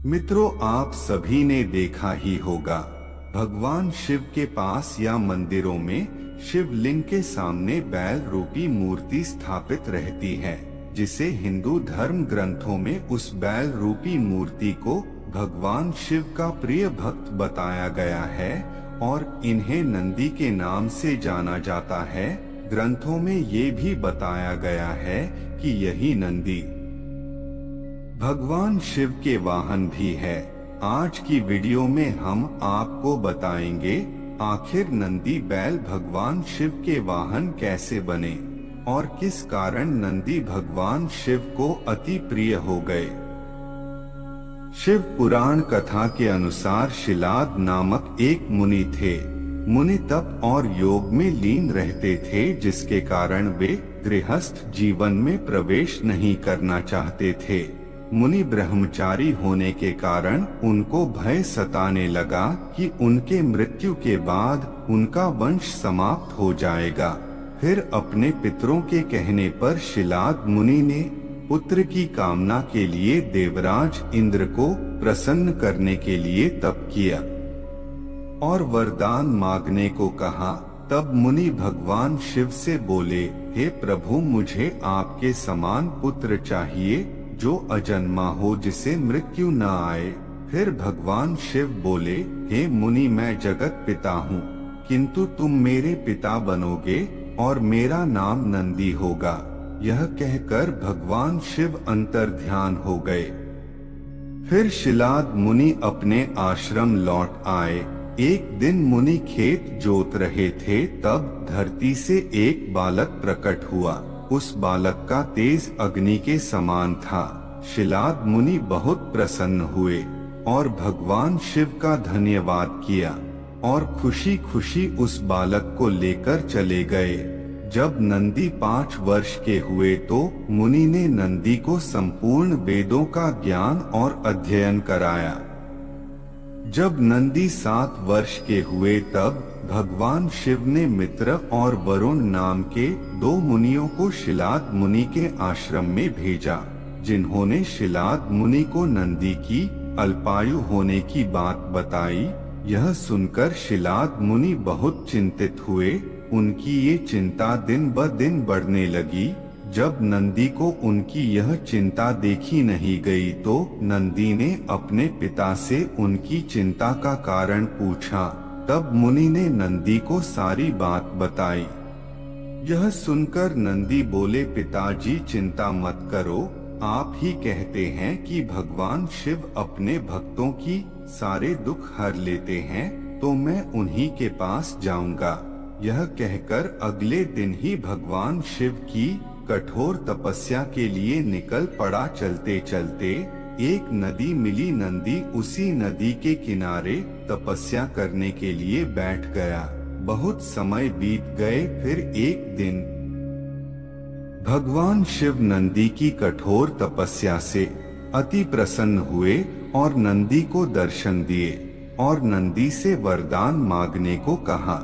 मित्रों, आप सभी ने देखा ही होगा, भगवान शिव के पास या मंदिरों में शिवलिंग के सामने बैल रूपी मूर्ति स्थापित रहती है, जिसे हिंदू धर्म ग्रंथों में उस बैल रूपी मूर्ति को भगवान शिव का प्रिय भक्त बताया गया है और इन्हें नंदी के नाम से जाना जाता है। ग्रंथों में ये भी बताया गया है कि यही नंदी भगवान शिव के वाहन भी है। आज की वीडियो में हम आपको बताएंगे आखिर नंदी बैल भगवान शिव के वाहन कैसे बने और किस कारण नंदी भगवान शिव को अति प्रिय हो गए। शिव पुराण कथा के अनुसार शिलाद नामक एक मुनि थे। मुनि तप और योग में लीन रहते थे, जिसके कारण वे गृहस्थ जीवन में प्रवेश नहीं करना चाहते थे। मुनि ब्रह्मचारी होने के कारण उनको भय सताने लगा कि उनके मृत्यु के बाद उनका वंश समाप्त हो जाएगा। फिर अपने पितरों के कहने पर शिलाद मुनि ने पुत्र की कामना के लिए देवराज इंद्र को प्रसन्न करने के लिए तप किया और वरदान मांगने को कहा। तब मुनि भगवान शिव से बोले, हे प्रभु, मुझे आपके समान पुत्र चाहिए जो अजन्मा हो, जिसे मृत्यु न आए। फिर भगवान शिव बोले, हे मुनि, मैं जगत पिता हूँ, किंतु तुम मेरे पिता बनोगे और मेरा नाम नंदी होगा। यह कहकर भगवान शिव अंतर्ध्यान हो गए। फिर शिलाद मुनि अपने आश्रम लौट आए। एक दिन मुनि खेत जोत रहे थे, तब धरती से एक बालक प्रकट हुआ। उस बालक का तेज अग्नि के समान था। शिलाद मुनि बहुत प्रसन्न हुए और भगवान शिव का धन्यवाद किया और खुशी खुशी उस बालक को लेकर चले गए। जब नंदी 5 वर्ष के हुए तो मुनि ने नंदी को संपूर्ण वेदों का ज्ञान और अध्ययन कराया। जब नंदी 7 वर्ष के हुए तब भगवान शिव ने मित्र और वरुण नाम के 2 मुनियों को शिलाद मुनि के आश्रम में भेजा, जिन्होंने शिलाद मुनि को नंदी की अल्पायु होने की बात बताई। यह सुनकर शिलाद मुनि बहुत चिंतित हुए। उनकी ये चिंता दिन ब दिन बढ़ने लगी। जब नंदी को उनकी यह चिंता देखी नहीं गई तो नंदी ने अपने पिता से उनकी चिंता का कारण पूछा। तब मुनि ने नंदी को सारी बात बताई। यह सुनकर नंदी बोले, पिताजी, चिंता मत करो। आप ही कहते हैं कि भगवान शिव अपने भक्तों की सारे दुख हर लेते हैं, तो मैं उन्हीं के पास जाऊंगा। यह कहकर अगले दिन ही भगवान शिव की कठोर तपस्या के लिए निकल पड़ा। चलते चलते एक नदी मिली। नंदी उसी नदी के किनारे तपस्या करने के लिए बैठ गया। बहुत समय बीत गए। फिर एक दिन भगवान शिव नंदी की कठोर तपस्या से अति प्रसन्न हुए और नंदी को दर्शन दिए और नंदी से वरदान मांगने को कहा।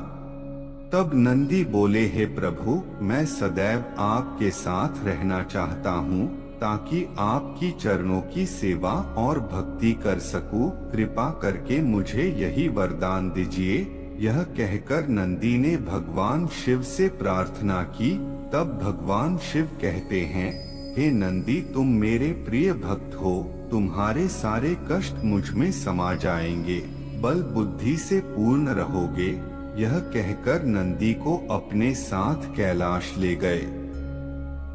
तब नंदी बोले, हे प्रभु, मैं सदैव आपके साथ रहना चाहता हूँ, ताकि आपकी चरणों की सेवा और भक्ति कर सकूं। कृपा करके मुझे यही वरदान दीजिए। यह कहकर नंदी ने भगवान शिव से प्रार्थना की। तब भगवान शिव कहते हैं, हे नंदी, तुम मेरे प्रिय भक्त हो, तुम्हारे सारे कष्ट मुझ में समा जाएंगे, बल बुद्धि से पूर्ण रहोगे। यह कहकर नंदी को अपने साथ कैलाश ले गए।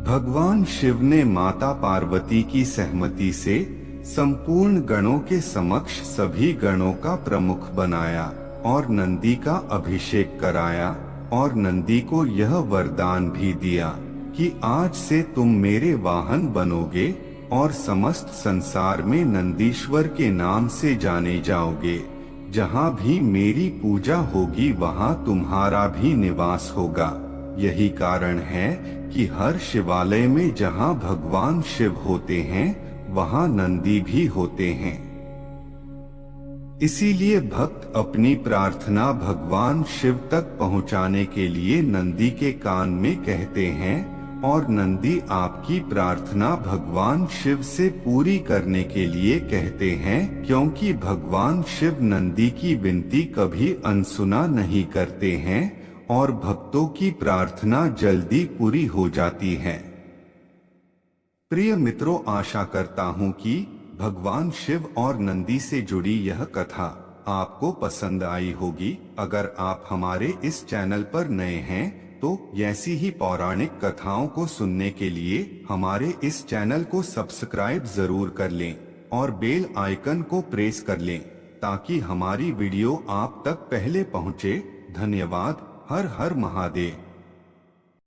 भगवान शिव ने माता पार्वती की सहमति से संपूर्ण गणों के समक्ष सभी गणों का प्रमुख बनाया और नंदी का अभिषेक कराया और नंदी को यह वरदान भी दिया कि आज से तुम मेरे वाहन बनोगे और समस्त संसार में नंदीश्वर के नाम से जाने जाओगे। जहाँ भी मेरी पूजा होगी वहाँ तुम्हारा भी निवास होगा। यही कारण है कि हर शिवालय में जहाँ भगवान शिव होते हैं वहाँ नंदी भी होते हैं। इसीलिए भक्त अपनी प्रार्थना भगवान शिव तक पहुँचाने के लिए नंदी के कान में कहते हैं, और नंदी आपकी प्रार्थना भगवान शिव से पूरी करने के लिए कहते हैं, क्योंकि भगवान शिव नंदी की विनती कभी अनसुना नहीं करते हैं और भक्तों की प्रार्थना जल्दी पूरी हो जाती है। प्रिय मित्रों, आशा करता हूँ कि भगवान शिव और नंदी से जुड़ी यह कथा आपको पसंद आई होगी। अगर आप हमारे इस चैनल पर नए हैं तो ऐसी ही पौराणिक कथाओं को सुनने के लिए हमारे इस चैनल को सब्सक्राइब जरूर कर लें और बेल आइकन को प्रेस कर लें ताकि हमारी वीडियो आप तक पहले पहुंचे। धन्यवाद। हर हर महादेव।